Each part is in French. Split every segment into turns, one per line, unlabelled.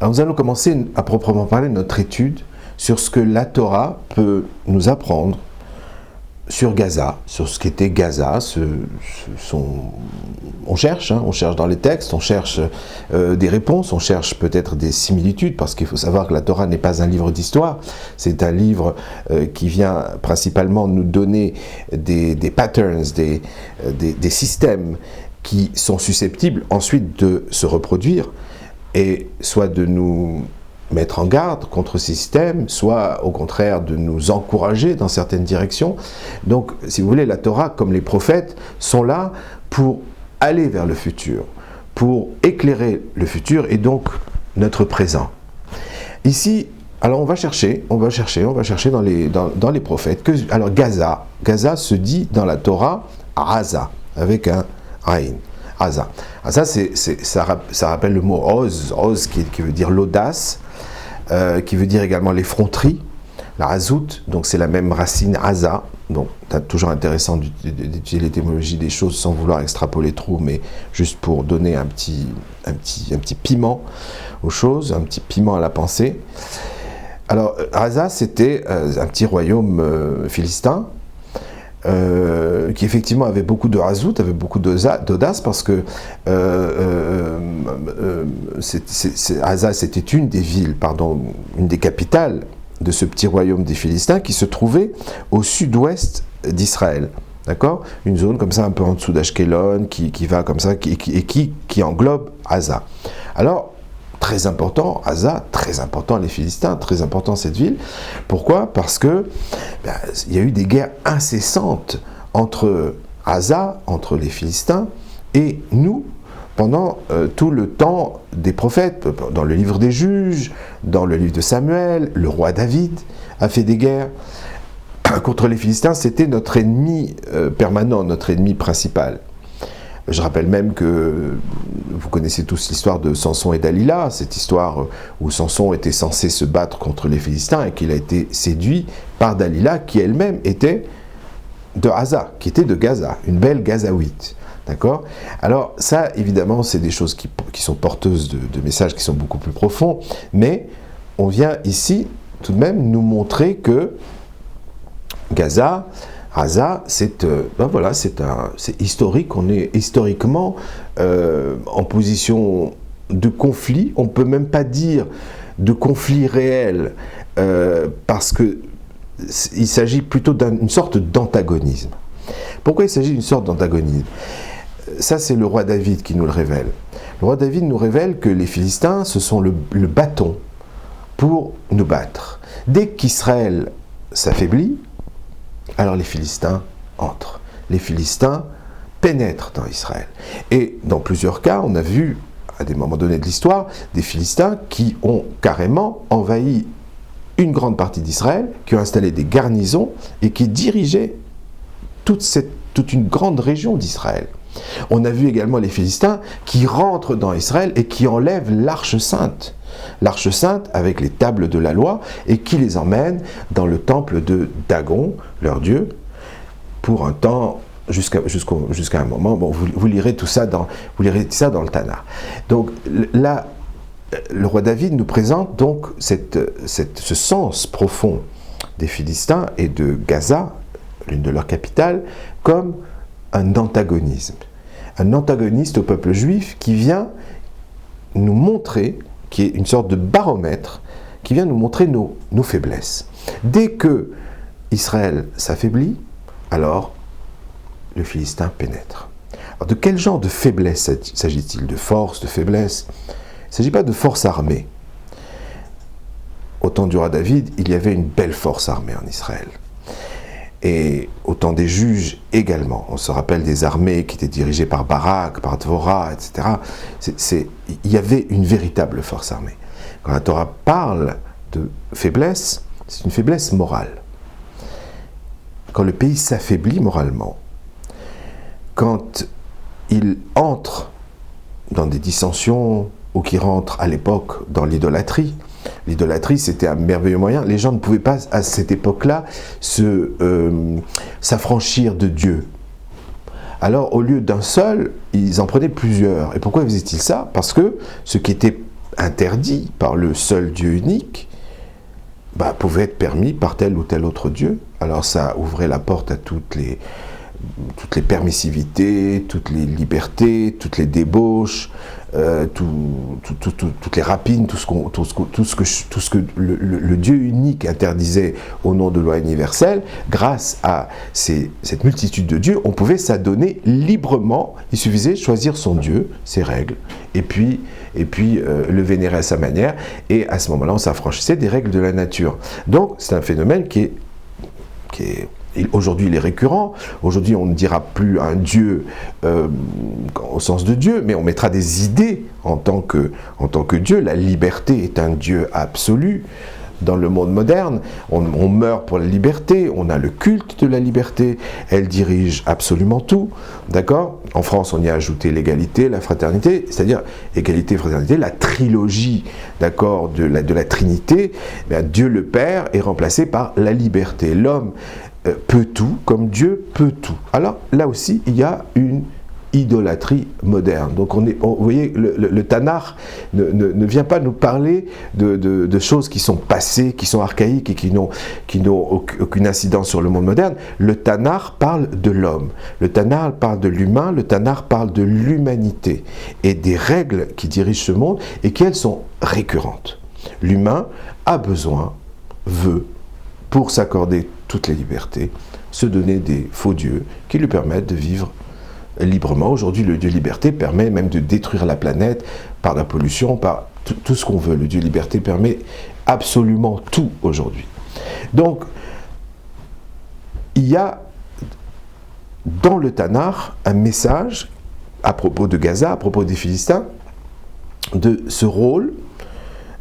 Alors nous allons commencer à proprement parler notre étude sur ce que la Torah peut nous apprendre sur Gaza, sur ce qu'était Gaza. On cherche dans les textes, on cherche des réponses, on cherche peut-être des similitudes, parce qu'il faut savoir que la Torah n'est pas un livre d'histoire, c'est un livre qui vient principalement nous donner des patterns, des systèmes qui sont susceptibles ensuite de se reproduire, et soit de nous mettre en garde contre ces systèmes, soit au contraire de nous encourager dans certaines directions. Donc, si vous voulez, la Torah, comme les prophètes, sont là pour aller vers le futur, pour éclairer le futur et donc notre présent. Ici, alors on va chercher dans les prophètes. Alors Gaza se dit dans la Torah Aza, avec un Aïn. Aza, ça rappelle le mot Oz qui veut dire l'audace, qui veut dire également l'effronterie, la Hazout, donc c'est la même racine Aza. Donc c'est toujours intéressant d'étudier l'étymologie des choses sans vouloir extrapoler trop, mais juste pour donner un petit piment aux choses, un petit piment à la pensée. Alors Aza, c'était un petit royaume philistin, qui effectivement avait beaucoup de hazout, avait beaucoup d'audace, parce que Aza, c'était une des capitales de ce petit royaume des Philistins qui se trouvait au sud-ouest d'Israël. D'accord ? Une zone comme ça, un peu en dessous d'Ashkelon, qui va comme ça, qui englobe Aza. Alors, très important, Aza, très important les Philistins, très important cette ville. Pourquoi ? Parce que il y a eu des guerres incessantes entre Aza, entre les Philistins et nous, pendant tout le temps des prophètes. Dans le livre des Juges, dans le livre de Samuel, le roi David a fait des guerres contre les Philistins. C'était notre ennemi permanent, notre ennemi principal. Je rappelle même que vous connaissez tous l'histoire de Samson et Dalila, cette histoire où Samson était censé se battre contre les Philistins et qu'il a été séduit par Dalila, qui elle-même était de Aza, qui était de Gaza, une belle Gazaouite. D'accord ? Alors ça, évidemment, c'est des choses qui sont porteuses de messages qui sont beaucoup plus profonds, mais on vient ici tout de même nous montrer que Gaza, c'est historique. On est historiquement en position de conflit. On ne peut même pas dire de conflit réel, parce qu'il s'agit plutôt d'une sorte d'antagonisme. Pourquoi il s'agit d'une sorte d'antagonisme ? Ça, c'est le roi David qui nous le révèle. Le roi David nous révèle que les Philistins, ce sont le bâton pour nous battre. Dès qu'Israël s'affaiblit, alors les Philistins entrent. Les Philistins pénètrent dans Israël. Et dans plusieurs cas, on a vu, à des moments donnés de l'histoire, des Philistins qui ont carrément envahi une grande partie d'Israël, qui ont installé des garnisons et qui dirigeaient toute une grande région d'Israël. On a vu également les Philistins qui rentrent dans Israël et qui enlèvent l'Arche Sainte. L'Arche Sainte avec les tables de la loi, et qui les emmènent dans le temple de Dagon, leur dieu, pour un temps, jusqu'à un moment. Bon, vous lirez tout ça dans le Tanakh. Donc là, le roi David nous présente donc ce sens profond des Philistins et de Gaza, l'une de leurs capitales, comme un antagonisme. Un antagoniste au peuple juif qui vient nous montrer, qui est une sorte de baromètre, qui vient nous montrer nos faiblesses. Dès que Israël s'affaiblit, alors le Philistin pénètre. Alors de quel genre de faiblesse s'agit-il ? De force, de faiblesse ? Il ne s'agit pas de force armée. Au temps du roi David, il y avait une belle force armée en Israël. Et au temps des juges également. On se rappelle des armées qui étaient dirigées par Barak, par Dvorah, etc. Il y avait une véritable force armée. Quand la Torah parle de faiblesse, c'est une faiblesse morale. Quand le pays s'affaiblit moralement, quand il entre dans des dissensions, ou qui rentre à l'époque dans l'idolâtrie. L'idolâtrie, c'était un merveilleux moyen. Les gens ne pouvaient pas, à cette époque-là, s'affranchir de Dieu. Alors, au lieu d'un seul, ils en prenaient plusieurs. Et pourquoi faisaient-ils ça ? Parce que ce qui était interdit par le seul Dieu unique, pouvait être permis par tel ou tel autre Dieu. Alors ça ouvrait la porte à toutes les permissivités, toutes les libertés, toutes les débauches, toutes les rapines, tout ce que le Dieu unique interdisait au nom de loi universelle. Grâce à cette multitude de dieux, on pouvait s'adonner librement. Il suffisait de choisir son Dieu, ses règles, et puis le vénérer à sa manière. Et à ce moment-là, on s'affranchissait des règles de la nature. Donc c'est un phénomène qui est aujourd'hui, il est récurrent. Aujourd'hui, on ne dira plus un Dieu au sens de Dieu, mais on mettra des idées en tant que Dieu. La liberté est un Dieu absolu. Dans le monde moderne, on meurt pour la liberté, on a le culte de la liberté, elle dirige absolument tout, d'accord ? En France, on y a ajouté l'égalité, la fraternité, c'est-à-dire égalité, fraternité, la trilogie, d'accord, de la Trinité. Dieu le Père est remplacé par la liberté. L'homme peut tout, comme Dieu peut tout. Alors, là aussi, il y a une idolâtrie moderne. Donc, vous voyez, le Tanakh ne vient pas nous parler de choses qui sont passées, qui sont archaïques et qui n'ont aucune incidence sur le monde moderne. Le Tanakh parle de l'homme. Le Tanakh parle de l'humain. Le Tanakh parle de l'humanité et des règles qui dirigent ce monde et qui, elles, sont récurrentes. L'humain a besoin, veut, pour s'accorder toutes les libertés, se donner des faux dieux qui lui permettent de vivre librement. Aujourd'hui, le Dieu liberté permet même de détruire la planète par la pollution, par tout ce qu'on veut. Le Dieu liberté permet absolument tout aujourd'hui. Donc, il y a dans le Tanakh un message à propos de Gaza, à propos des Philistins, de ce rôle,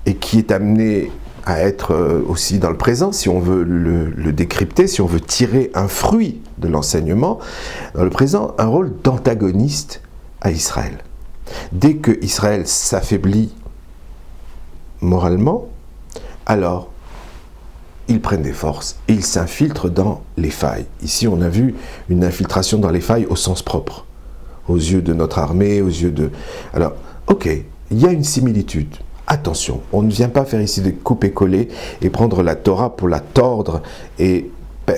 et qui est amené à être aussi dans le présent, si on veut le décrypter, si on veut tirer un fruit de l'enseignement, dans le présent, un rôle d'antagoniste à Israël. Dès que Israël s'affaiblit moralement, alors ils prennent des forces et ils s'infiltrent dans les failles. Ici, on a vu une infiltration dans les failles au sens propre, aux yeux de notre armée, aux yeux de... Alors, ok, il y a une similitude. Attention, on ne vient pas faire ici de couper-coller et prendre la Torah pour la tordre et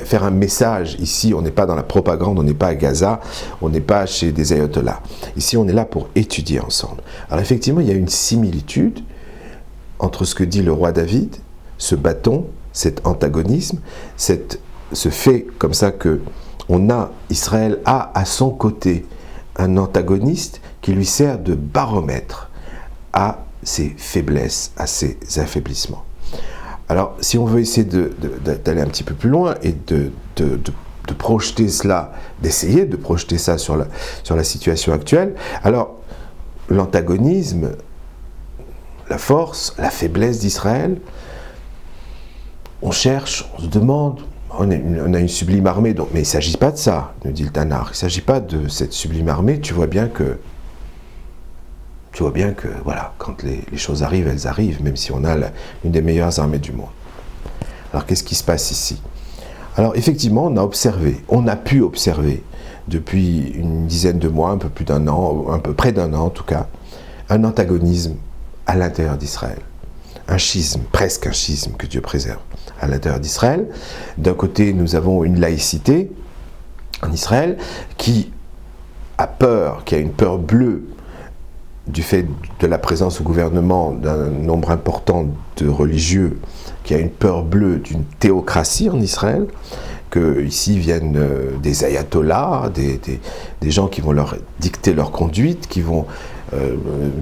faire un message. Ici, on n'est pas dans la propagande, on n'est pas à Gaza, on n'est pas chez des ayatollahs. Ici, on est là pour étudier ensemble. Alors effectivement, il y a une similitude entre ce que dit le roi David, ce bâton, cet antagonisme, ce fait comme ça que Israël a à son côté un antagoniste qui lui sert de baromètre à ses faiblesses, à ses affaiblissements. Alors, si on veut essayer d'aller un petit peu plus loin et de projeter cela, d'essayer de projeter ça sur la situation actuelle, alors, l'antagonisme, la force, la faiblesse d'Israël, on cherche, on se demande, on a une sublime armée, mais il ne s'agit pas de ça, nous dit le Tanakh, il ne s'agit pas de cette sublime armée, tu vois bien que, voilà, quand les choses arrivent, elles arrivent, même si on a une des meilleures armées du monde. Alors, qu'est-ce qui se passe ici ? Alors, effectivement, on a pu observer, depuis une dizaine de mois, un peu plus d'un an, un peu près d'un an en tout cas, un antagonisme à l'intérieur d'Israël. Un schisme, presque un schisme que Dieu préserve à l'intérieur d'Israël. D'un côté, nous avons une laïcité en Israël qui a peur, qui a une peur bleue du fait de la présence au gouvernement d'un nombre important de religieux, qui a une peur bleue d'une théocratie en Israël, que ici viennent des ayatollahs, des gens qui vont leur dicter leur conduite, qui vont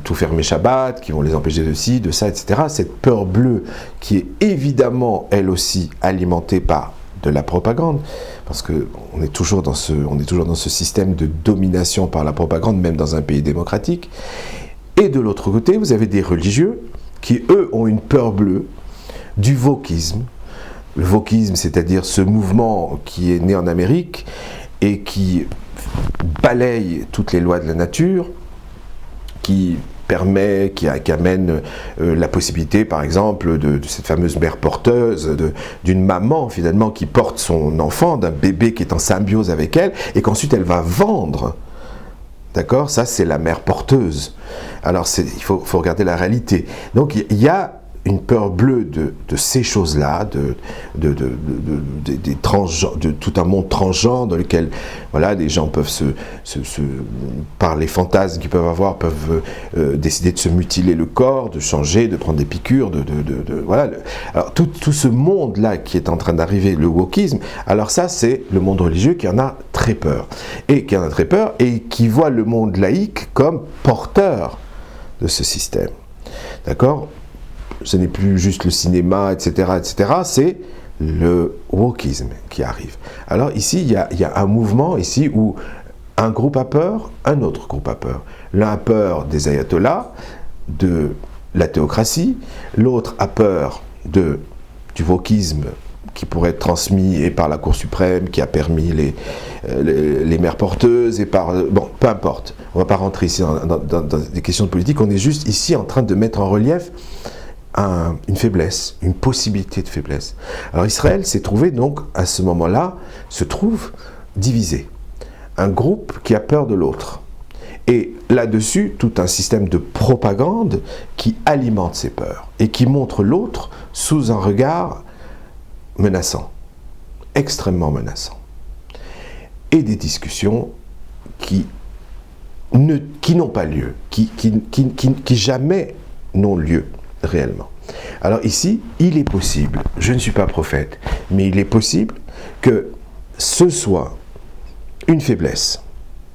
tout fermer Shabbat, qui vont les empêcher de ci, de ça, etc. Cette peur bleue qui est évidemment, elle aussi, alimentée par de la propagande, parce qu'on est toujours dans ce système de domination par la propagande, même dans un pays démocratique. Et de l'autre côté, vous avez des religieux qui, eux, ont une peur bleue du wokisme. Le wokisme, c'est-à-dire ce mouvement qui est né en Amérique et qui balaye toutes les lois de la nature, qui amène la possibilité, par exemple, de cette fameuse mère porteuse, d'une maman, finalement, qui porte son enfant, d'un bébé qui est en symbiose avec elle, et qu'ensuite elle va vendre D'accord? Ça, c'est la mère porteuse. Alors, il faut regarder la réalité. Donc, il y a une peur bleue de ces choses-là, de tout un monde transgenre dans lequel voilà, des gens peuvent par les fantasmes qu'ils peuvent avoir, peuvent décider de se mutiler le corps, de changer, de prendre des piqûres, voilà. Alors tout ce monde-là qui est en train d'arriver, le wokisme, alors ça c'est le monde religieux qui en a très peur. Et qui voit le monde laïque comme porteur de ce système. D'accord ? Ce n'est plus juste le cinéma, etc., c'est le wokisme qui arrive. Alors ici, il y a un mouvement ici où un groupe a peur, un autre groupe a peur. L'un a peur des ayatollahs, de la théocratie, l'autre a peur du wokisme qui pourrait être transmis et par la Cour suprême, qui a permis les mères porteuses, et par... Bon, peu importe, on ne va pas rentrer ici dans des questions de politique, on est juste ici en train de mettre en relief une faiblesse, une possibilité de faiblesse. Alors Israël s'est trouvé donc, à ce moment-là, se trouve divisé. Un groupe qui a peur de l'autre. Et là-dessus, tout un système de propagande qui alimente ces peurs et qui montre l'autre sous un regard menaçant, extrêmement menaçant. Et des discussions qui n'ont pas lieu, qui jamais n'ont lieu réellement. Alors ici, il est possible, je ne suis pas prophète, mais il est possible que ce soit une faiblesse.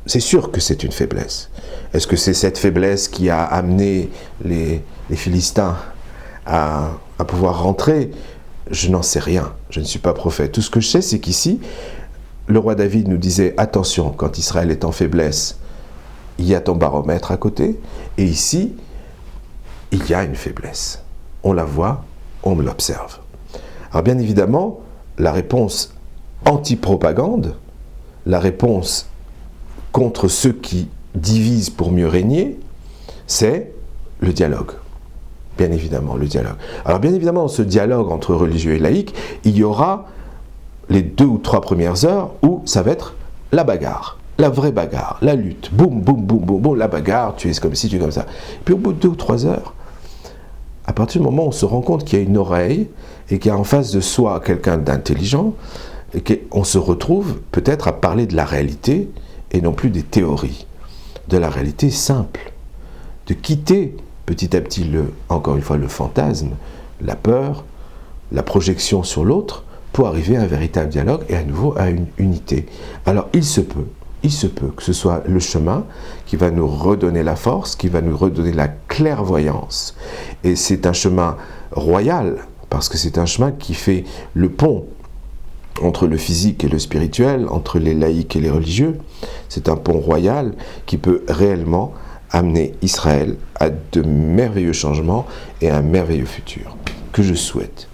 C'est sûr que c'est une faiblesse. Est-ce que c'est cette faiblesse qui a amené les Philistins à pouvoir rentrer? Je n'en sais rien, je ne suis pas prophète. Tout ce que je sais, c'est qu'ici, le roi David nous disait, attention, quand Israël est en faiblesse, il y a ton baromètre à côté, et ici, il y a une faiblesse. On la voit, on l'observe. Alors bien évidemment, la réponse anti-propagande, la réponse contre ceux qui divisent pour mieux régner, c'est le dialogue. Bien évidemment, le dialogue. Alors bien évidemment, dans ce dialogue entre religieux et laïcs, il y aura les 2 ou 3 premières heures où ça va être la bagarre. La vraie bagarre, la lutte, boum, boum, boum, boum, boum, la bagarre, tu es comme ci, tu es comme ça. Puis au bout de 2 ou 3 heures, à partir du moment où on se rend compte qu'il y a une oreille et qu'il y a en face de soi quelqu'un d'intelligent, et qu'on se retrouve peut-être à parler de la réalité et non plus des théories, de la réalité simple, de quitter petit à petit, encore une fois, le fantasme, la peur, la projection sur l'autre, pour arriver à un véritable dialogue et à nouveau à une unité. Alors il se peut que ce soit le chemin qui va nous redonner la force, qui va nous redonner la clairvoyance. Et c'est un chemin royal, parce que c'est un chemin qui fait le pont entre le physique et le spirituel, entre les laïcs et les religieux. C'est un pont royal qui peut réellement amener Israël à de merveilleux changements et à un merveilleux futur que je souhaite.